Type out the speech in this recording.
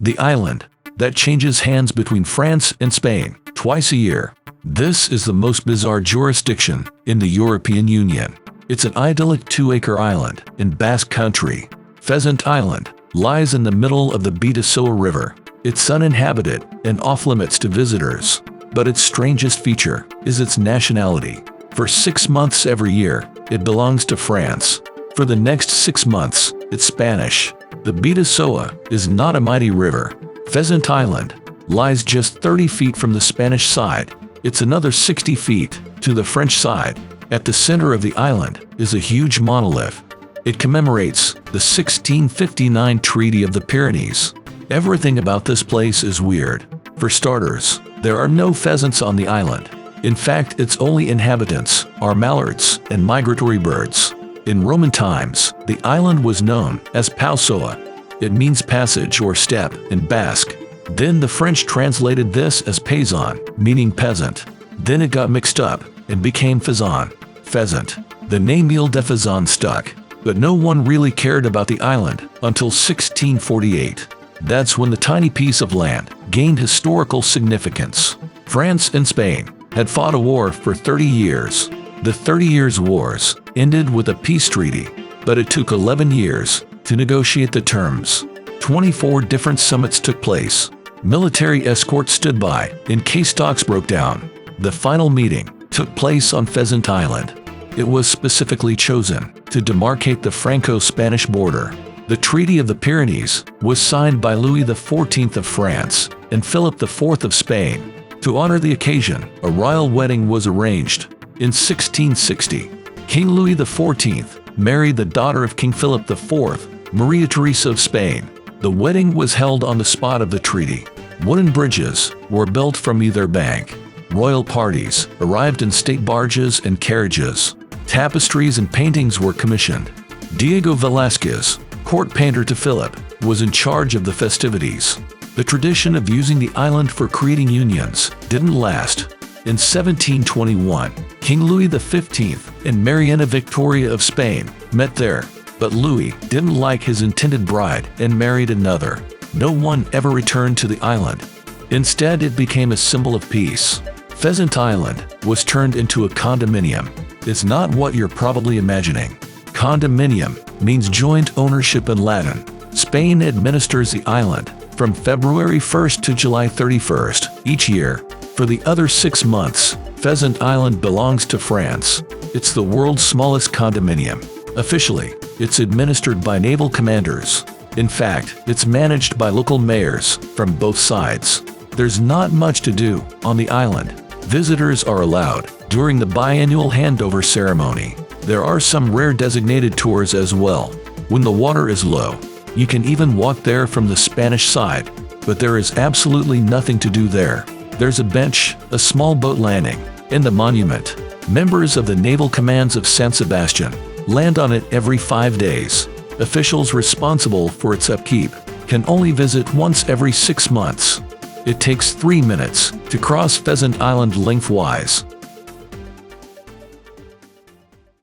the island that changes hands between France and Spain twice a year. This is the most bizarre jurisdiction in the European Union. It's an idyllic 2-acre island in Basque Country. Pheasant Island lies in the middle of the Bidasoa River. It's uninhabited and off-limits to visitors. But its strangest feature is its nationality. For 6 months every year, it belongs to France. For the next 6 months, it's Spanish. The Bidasoa is not a mighty river. Pheasant Island lies just 30 feet from the Spanish side. It's another 60 feet to the French side. At the center of the island is a huge monolith. It commemorates the 1659 Treaty of the Pyrenees. Everything about this place is weird. For starters, there are no pheasants on the island. In fact, its only inhabitants are mallards and migratory birds. In Roman times, the island was known as Pausoa. It means passage or step in Basque. Then the French translated this as paysan, meaning peasant. Then it got mixed up and became faisan, pheasant. The name Ile de Faisan stuck, but no one really cared about the island until 1648. That's when the tiny piece of land gained historical significance. France and Spain had fought a war for 30 years. The 30 Years' Wars ended with a peace treaty, but it took 11 years to negotiate the terms. 24 different summits took place. Military escorts stood by in case talks broke down. The final meeting took place on Pheasant Island. It was specifically chosen to demarcate the Franco-Spanish border. The Treaty of the Pyrenees was signed by Louis XIV of France and Philip IV of Spain. To honor the occasion, a royal wedding was arranged. In 1660, King Louis XIV married the daughter of King Philip IV, Maria Theresa of Spain. The wedding was held on the spot of the treaty. Wooden bridges were built from either bank. Royal parties arrived in state barges and carriages. Tapestries and paintings were commissioned. Diego Velázquez, court painter to Philip, was in charge of the festivities. The tradition of using the island for creating unions didn't last. In 1721, King Louis XV and Mariana Victoria of Spain met there, but Louis didn't like his intended bride and married another. No one ever returned to the island. Instead, it became a symbol of peace. Pheasant Island was turned into a condominium. It's not what you're probably imagining. Condominium means joint ownership in Latin. Spain administers the island from February 1st to July 31st each year. For the other 6 months, Pheasant Island belongs to France. It's the world's smallest condominium. Officially, it's administered by naval commanders. In fact, it's managed by local mayors from both sides. There's not much to do on the island. Visitors are allowed during the biannual handover ceremony. There are some rare designated tours as well. When the water is low, you can even walk there from the Spanish side, but there is absolutely nothing to do there. There's a bench, a small boat landing, and the monument. Members of the naval commands of San Sebastian land on it every 5 days. Officials responsible for its upkeep can only visit once every 6 months. It takes 3 minutes to cross Pheasant Island lengthwise.